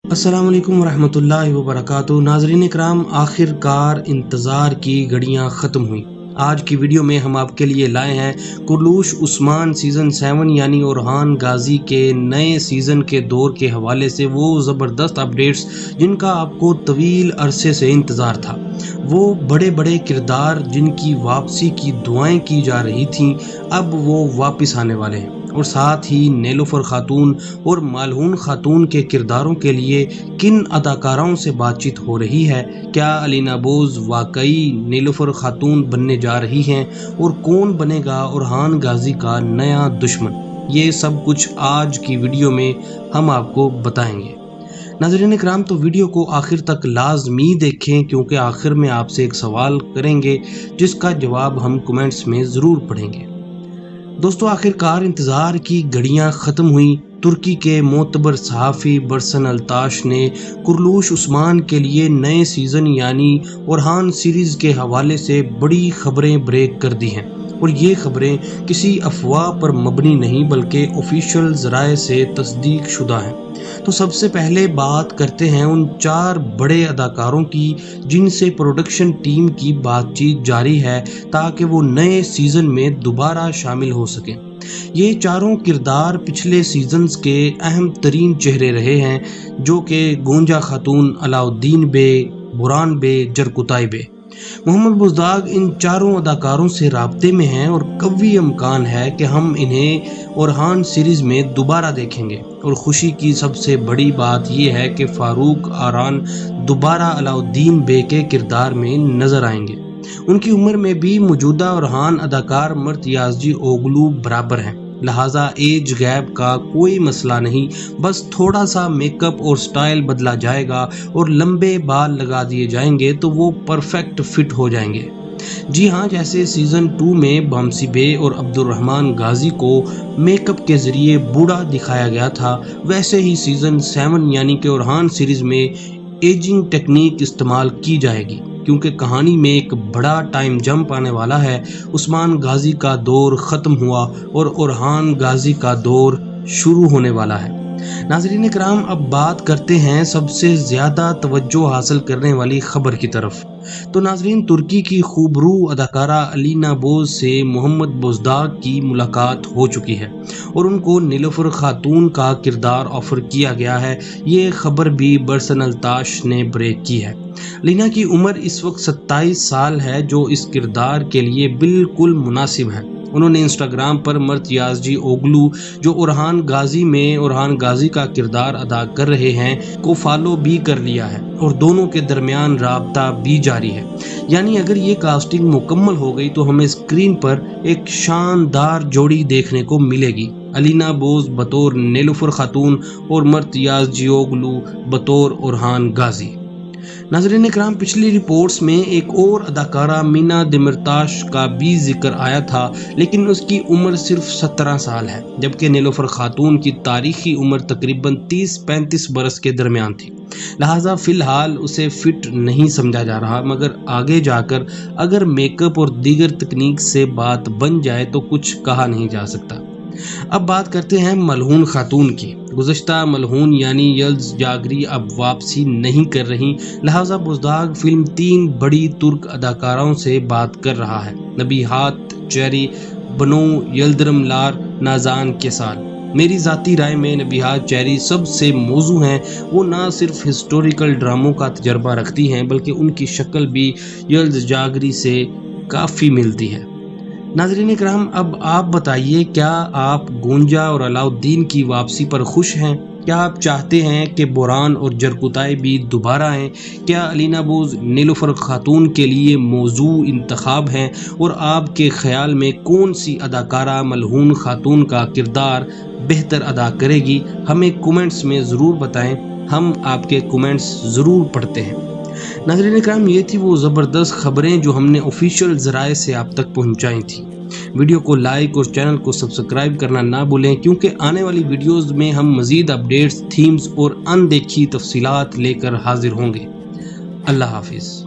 अस्सलाम वालेकुम रहमतुल्लाहि व बरकातुहू। नाज़रीन इकराम, आखिरकार इंतज़ार की घड़ियां ख़त्म हुई। आज की वीडियो में हम आपके लिए लाए हैं कुरलूश उस्मान सीज़न 7 यानी ओरहान गाजी के नए सीज़न के दौर के हवाले से वो ज़बरदस्त अपडेट्स जिनका आपको तवील अरसे से इंतज़ार था। वो बड़े बड़े किरदार जिनकी वापसी की दुआएं की जा रही थीं, अब वो वापस आने वाले हैं। और साथ ही नीलोफर खातून और मालहून खातून के किरदारों के लिए किन अदाकाराओं से बातचीत हो रही है, क्या अलीना बोज़ वाकई नीलोफर खातून बनने जा रही हैं और कौन बनेगा ओरहान गाजी का नया दुश्मन, ये सब कुछ आज की वीडियो में हम आपको बताएंगे। नाज़रीन इकराम, तो वीडियो को आखिर तक लाजमी देखें क्योंकि आखिर में आपसे एक सवाल करेंगे जिसका जवाब हम कमेंट्स में ज़रूर पढ़ेंगे। दोस्तों, आखिरकार इंतज़ार की घड़ियां ख़त्म हुई। तुर्की के मोतबर सहाफ़ी बरसन अल्ताश ने कुरलूश उस्मान के लिए नए सीज़न यानी ओरहान सीरीज़ के हवाले से बड़ी खबरें ब्रेक कर दी हैं और ये खबरें किसी अफवाह पर मबनी नहीं बल्कि ऑफिशियल ज़राए से तस्दीक शुदा हैं। तो सबसे पहले बात करते हैं उन 4 बड़े अदाकारों की जिनसे प्रोडक्शन टीम की बातचीत जारी है ताकि वो नए सीज़न में दोबारा शामिल हो सकें। ये चारों किरदार पिछले सीजन्स के अहम तरीन चेहरे रहे हैं, जो कि गोंजा खातून, अलाउद्दीन बे, बुरान बे, जरकुताई बे। मोहम्मद बुज़दाग इन चारों अदाकारों से राब्ते में हैं और कवी इम्कान है कि हम इन्हें ओरहान सीरीज़ में दोबारा देखेंगे। और ख़ुशी की सबसे बड़ी बात यह है कि फ़ारूक आरान दोबारा अलाउद्दीन बे के किरदार में नज़र आएंगे। उनकी उम्र में भी मौजूदा ओरहान अदाकार मर्त याज़दी ओगलू बराबर हैं, लिहाजा एज गैप का कोई मसला नहीं, बस थोड़ा सा मेकअप और स्टाइल बदला जाएगा और लंबे बाल लगा दिए जाएंगे तो वो परफेक्ट फिट हो जाएंगे। जी हाँ, जैसे सीज़न 2 में बमसी बे और अब्दुर्रहमान गाजी को मेकअप के ज़रिए बूढ़ा दिखाया गया था, वैसे ही सीज़न 7 यानी कि ओरहान सीरीज़ में एजिंग टेक्निक इस्तेमाल की जाएगी क्योंकि कहानी में एक बड़ा टाइम जंप आने वाला है। उस्मान गाजी का दौर ख़त्म हुआ और ओरहान गाजी का दौर शुरू होने वाला है। नाज़रीन इकराम, अब बात करते हैं सबसे ज़्यादा तवज्जो हासिल करने वाली खबर की तरफ। तो नाज़रीन, तुर्की की खूबरू अदाकारा अलीना बोज़ से मोहम्मद बुज़दाग की मुलाकात हो चुकी है और उनको नीलोफर खातून का किरदार ऑफ़र किया गया है। ये खबर भी बरसन अल्ताश ने ब्रेक की है। अलीना की उम्र इस वक्त 27 साल है, जो इस किरदार के लिए बिल्कुल मुनासिब है। उन्होंने इंस्टाग्राम पर मर्त याज़दी ओगलू, जो ओरहान गाजी में ओरहान गाजी का किरदार अदा कर रहे हैं, को फॉलो भी कर लिया है और दोनों के दरमियान राब्ता भी जारी है। यानी अगर ये कास्टिंग मुकम्मल हो गई तो हमें स्क्रीन पर एक शानदार जोड़ी देखने को मिलेगी, अलीना बोज़ बतौर नीलोफर खातून और मर्त याज़दी ओगलू बतौर ओरहान गाजी। नाज़रीन इकराम, पिछली रिपोर्ट्स में एक और अदाकारा मीना दिमिरताश का भी जिक्र आया था, लेकिन उसकी उम्र सिर्फ 17 साल है, जबकि नीलोफर खातून की तारीखी उम्र तकरीबन 30-35 बरस के दरमियान थी। लिहाजा फ़िलहाल उसे फिट नहीं समझा जा रहा, मगर आगे जाकर अगर मेकअप और दीगर तकनीक से बात बन जाए तो कुछ कहा नहीं जा सकता। अब बात करते हैं मलहून खातून की। गुज़श्ता मलहून यानी यल्ज़ जागरी अब वापसी नहीं कर रही, लिहाजा बुज़दाग फिल्म 3 बड़ी तुर्क अदाकाराओं से बात कर रहा है, नबीहात चेरी, बनो यल्दरम लार, नाज़ान के साल। मेरी ज़ाती राय में नबीहात चेरी सबसे मौजू हैं। वो ना सिर्फ हिस्टोरिकल ड्रामों का तजर्बा रखती हैं बल्कि उनकी शक्ल भी यल्ज़ जागरी से काफ़ी मिलती है। नाज़रीन इकराम, अब आप बताइए, क्या आप गोंजा और अलाउद्दीन की वापसी पर खुश हैं? क्या आप चाहते हैं कि बुरान और जरकुताई भी दोबारा आएँ? क्या अलीना बोज़ नीलोफर खातून के लिए मौजू इंतखाब हैं? और आपके ख़्याल में कौन सी अदाकारा मलहून खातून का किरदार बेहतर अदा करेगी? हमें कमेंट्स में ज़रूर बताएं, हम आपके कमेंट्स ज़रूर पढ़ते हैं। नाज़रीन इकराम, ये थी वो ज़बरदस्त खबरें जो हमने ऑफिशियल ज़राए से आप तक पहुंचाई थी। वीडियो को लाइक और चैनल को सब्सक्राइब करना ना भूलें क्योंकि आने वाली वीडियोस में हम मज़ीद अपडेट्स, थीम्स और अनदेखी तफसीलात लेकर हाजिर होंगे। अल्लाह हाफिज़।